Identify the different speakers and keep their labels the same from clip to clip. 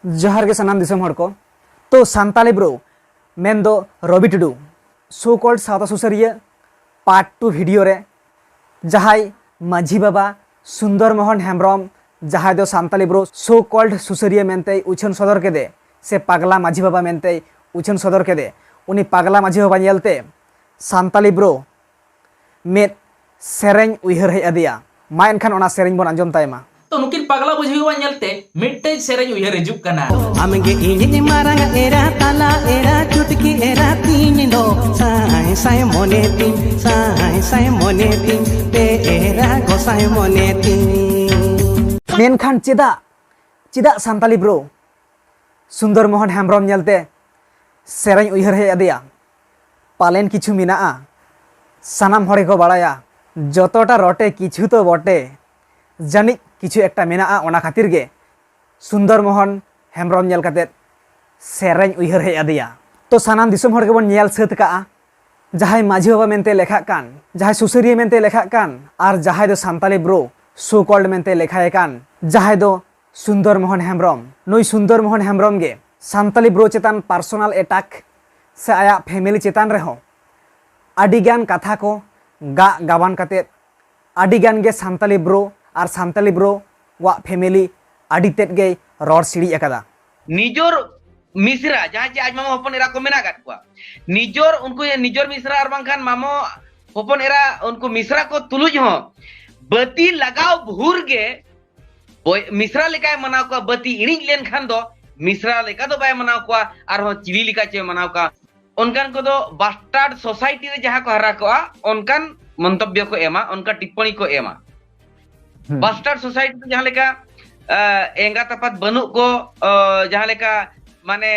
Speaker 1: जोहार के सानाम दिसम हड़ को तो सान्ताली ब्रो मेन दो रवि टुडू सो कॉल्ड सावता सुसरिया पार्ट 2 वीडियो रे जहाई माझी बाबा सुंदर मोहन हेम्ब्रम जहाई दो सान्ताली ब्रो सो कॉल्ड सुसरिया मेनते उछन सदर के दे से पागला माझी बाबा मेनते उछन सदर के दे उनी पागला माझी बाबा नेलते सान्ताली ब्रो मेद सेरेंग उइहर हे अदिया मा एनखान ओना सेरेंग बोन आंजम तायमा
Speaker 2: तो नुकिन पगला बुझी हुआ नेलते मिट्टे सेरेंग उइहर हिजुक कना
Speaker 3: आमगे इनि मारंग एरा ताला एरा चुटकी एरा तीन दो साय साय मोने तीन साय साय मोने तीन पे एरा गोसाय मोने तीन
Speaker 1: मेनखान चेदा चेदा सान्ताली ब्रो सुंदर मोहन हेम्ब्रम नेलते सेरेंग उइहर हे अदिया पालेन किछु मिनाआ सानाम हड़े को बाड़ाया जतोटा रटे किछु तो बटे जानी किछु एकटा मेनाआ ओना खातिर गे सुंदर मोहन हेम्ब्रम नेल काते सेरेंग उइहर हे अदिया तो सानाम दिसम हड़ गेबन नेल सत काआ जहाय माझी बाबा मेनते लेखा कान जहाय सुसरिया मेनते लेखा कान आर जहाय दो सान्ताली ब्रो सो कॉल्ड मेनते लेखाय कान जहाय दो सुंदर मोहन हेम्ब्रम नुई सुंदर मोहन हेम्ब्रम गे सान्ताली ब्रो चेतान पार्सोनल अटैक से आया फैमिली चेतान रहो आडिगान कथा को गा गावान काते आडिगान गे सान्ताली ब्रो और सान्ताली ब्रो वा फैमिली आडि तेद गे रड़ सिड़ी अकादा
Speaker 4: निजोर मिश्रा जहां चे आज मामो हपन एरा को मेना काट कुआ निजोर उनको निजोर मिश्रा और बांखान मामो हपन एरा उनको मिश्रा को तुलुज हो बती लगाव भूर गे मिश्रा लेकाय मनाव को बती इणिज लेन खान दो मिश्रा लेका दो बाय मनाव को और हो चिली लेका चे मनाव का उनकान को दो बास्टार्ड सोसाइटी रे जहां को हरा को उनकान मंतव्य को एमा उनका टिप्पणी को एमा बास्टार्ड सोसाइटी जहां लेका एंगा तपत बनु को जहां लेका माने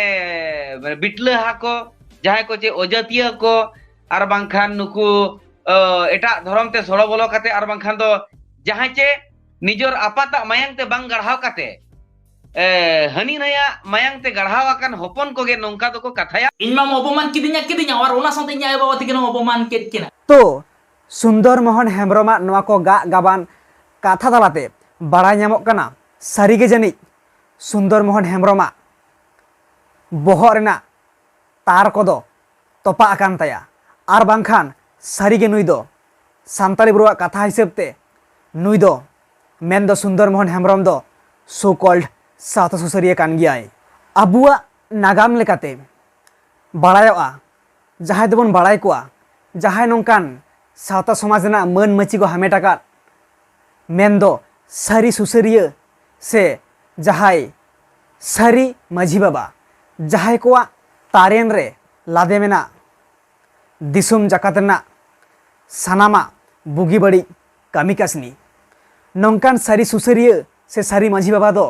Speaker 4: बिटले हा को जहां को जे ओजतिया को आर बांखान नुकु एटा धर्म ते सड़ो बोलो काते आर बांखान दो जहां चे निजोर आपाता मायांग ते बांग गढ़ाव काते हनी नया मायांग ते गढ़ाव आकन हपन को गे नोंका दो को कथाया
Speaker 2: इनमा अपमान किदिnya और ओना साथे इnya बाबा तिकिन अपमान केद किना
Speaker 1: तो सुंदर मोहन हेम्ब्रम नवा को गा गाबान कथा तलाते बाड़ाय ᱧᱟᱢᱚᱜ कना सारिगे जानी सुंदर मोहन हेम्ब्रम बहर रेना तार को दो तोपा आकान ताया आर बांखान सारिगे नुई दो सान्ताली ब्रो कथा हिसाब ते नुई दो मेन दो सुंदर मोहन हेम्ब्रम दो सो कॉल्ड सावता सुसरिया कान गियाय अबुआ नागाम लेकाते बाड़ायोआ जहाय दोबन बाड़ाय कोआ जहाय नोंकान सावता समाज ना मन मची को हामेट आकाद मेन दो सारी सुसरिया से जहाय सारी माझी बाबा जहाय कोआ तारेन रे लादे मेना दिसुम जाकात ना सानामा बुगी बड़ी कामी कासनी नोंकान सारी सुसरिया से सारी माझी बाबा दो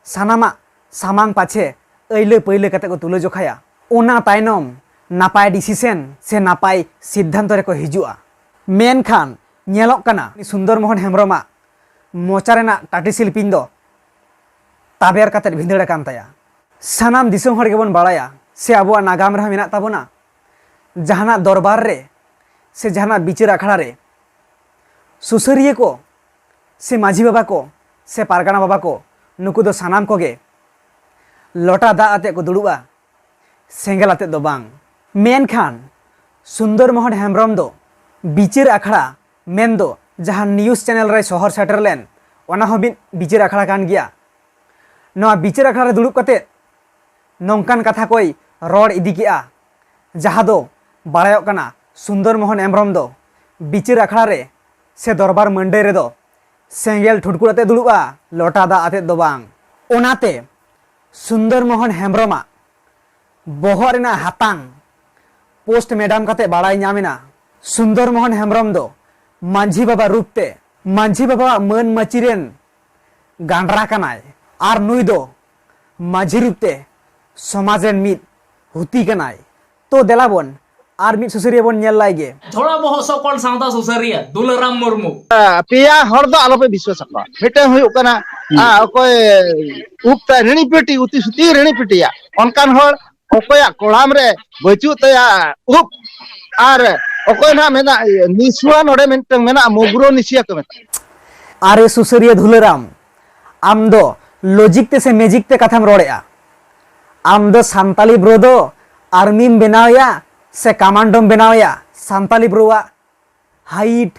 Speaker 1: सानामा सामांग पाछे ऐले पहिले कते को तुले जोखाया ओना तायनम नापाय डिसीजन से नापाय सिद्धांत रे को हिजुआ मेन खान नेलोक कना सुंदर मोहन हेम्ब्रम मोचा रेना टाटी शिल्पिन दो ताबेर काते भिंदड़ कान ताया सानाम दिसम हड़ गेबन बाड़ाया से आबुआ नागाम रे मेना ताबोना जहाना दरबार रे से जहाना बिचार आखड़ा रे सुसरिया को से माझी बाबा को से पारगाना बाबा को नुकु दो सानाम को गे लोटा दा आते को दुड़ुआ सेंगल आते दो बांग मेन खान सुंदर मोहन हेम्ब्रम दो बिचार आखड़ा मेन दो जहां न्यूज चैनल रे शहर सेटर लेन ओना हो बिचार आखड़ा कान गिया नवा बिचार आखड़ा रे दुड़ुब कते नोंकान कथा कोई रड़ इदी किया जहां दो बाड़ायोक कना सुंदर मोहन हेम्ब्रम दो बिचार आखड़ा रे से दरबार मंडे रे दो सेंगेल ठुटकुड़ाते दुड़ुबा लोटा दा आते दो बांग ओनाते सुंदर मोहन हेम्ब्रम बहर रेना हातांग पोस्ट मैडम काते बाड़ाय ᱧᱟᱢᱮᱱᱟ सुंदर मोहन हेम्ब्रम दो माझी बाबा रूपते माझी बाबा मन मचिरेन गांडरा कनाय आर नुई दो माझी रूपते समाजेन मिद हुती कनाय तो देलाबन आर मिद सुसरिया बन नेल लाइगे
Speaker 2: थोड़ा बहुत सकल सावता सुसरिया दुलराम मुर्मू
Speaker 5: पेया हर दो आलोपे विश्वास को मिटे हुई कना अकोय उपता रेणी पेटी उती सुती रेणी पेटिया अनकान हर अकोया कोड़ाम रे बचु तया उप आर अकोय ना मेना निसुआ नोडे मेंटन मेना मोगरो निसिया को मेना
Speaker 1: आरे सुसरिया दुलराम आम दो लॉजिक ते से मैजिक ते कथाम रोड़ेआ आम दो सान्ताली ब्रो दो आर्मीम बनावया से कमांडोम बनावया सान्ताली ब्रोआ हाइट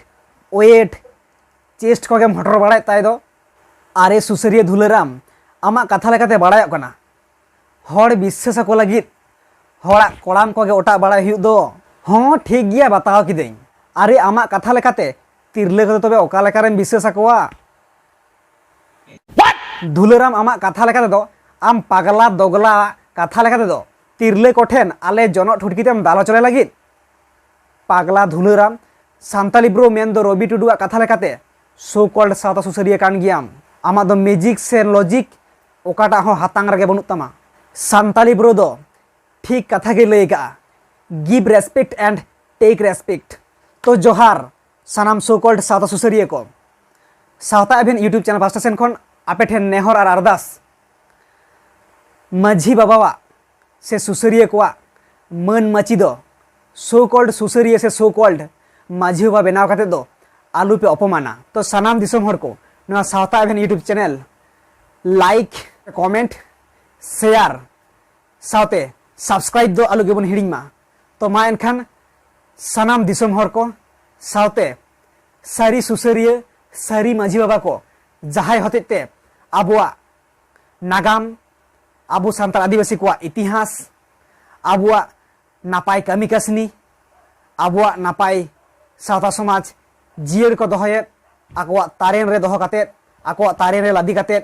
Speaker 1: वेट चेस्ट को गेम हटर बड़ाय ताई दो आरे सुसरिया धुलेराम आमा कथा लेकाते बड़ायोग कना हर विश्वास को लगी हड़ा कोड़ाम को ओटा बड़ाय हुई दो हाँ ठीक गया बताओ किदें अरे आमा कथा लेकाते तिरले को तबे ओका लेकारेम विश्वास आकोआ धुलेराम आमा कथा लेकाते दो आम पागला दोगला कथा लेकाते दो तिरले कोठेन आले जनो ठुटकीतेम दालो चले लगी पागला धुलेराम सान्ताली ब्रो मेन दो रवि टुडुआ कथा लेकाते सो कॉल्ड सावता सुसरिया कान गियाम आमा दो मैजिक से लॉजिक ओकाटा हो हातांग रगे बनुत तमा सान्ताली ब्रो दो ठीक कथा के लैगा give respect and take respect तो जोहार सानाम सो कॉल्ड सावता सुसरिया को सावता एभेन यूट्यूब चैनल पास्टा सेन खन आपे ठेन नेहर और अरदास माझी बाबावा से सुसरिया कोआ मन मची दो सो कॉल्ड सुसरिया से सो कॉल्ड माझी बाबा बनाव काते दो आलू पे अपमाना तो सानाम दिसम हर को नवा सावता एभेन YouTube channel like comment share सावते सब्सक्राइब दो आलू गेबन हिड़िंग मा तो मा एनखान सानाम दिसम हर को सावते सारी सुसरिया सारी माझी बाबा को जहाय हतेते आबुआ नागाम आबु सान्ताल आदिवासी को इतिहास आबुआ नापाय कमी कसनी आबुआ नापाय सावता समाज जियर को दोहये आकोआ तारेन रे दोहो काते आकोआ तारेन रे लादी काते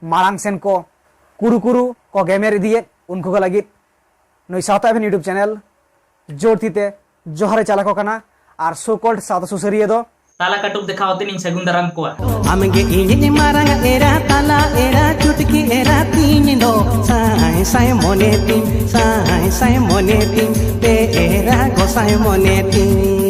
Speaker 1: मारांग सेन को कुरु को गेमेर दिए उनको को लगी नई सावता एभेन यूट्यूब चैनल जोरतीते जोहारे चाला को कना और सो कॉल्ड सावता सुसरिया दो
Speaker 2: ताला कटुक दिखाओ तीन सगुन दाराम को
Speaker 3: आमगे इने मारंग एरा ताला एरा चुटकी एरा तीन दो साय साय मोने तीन साय साय मोने तीन पे एरा गोसाय मोने तीन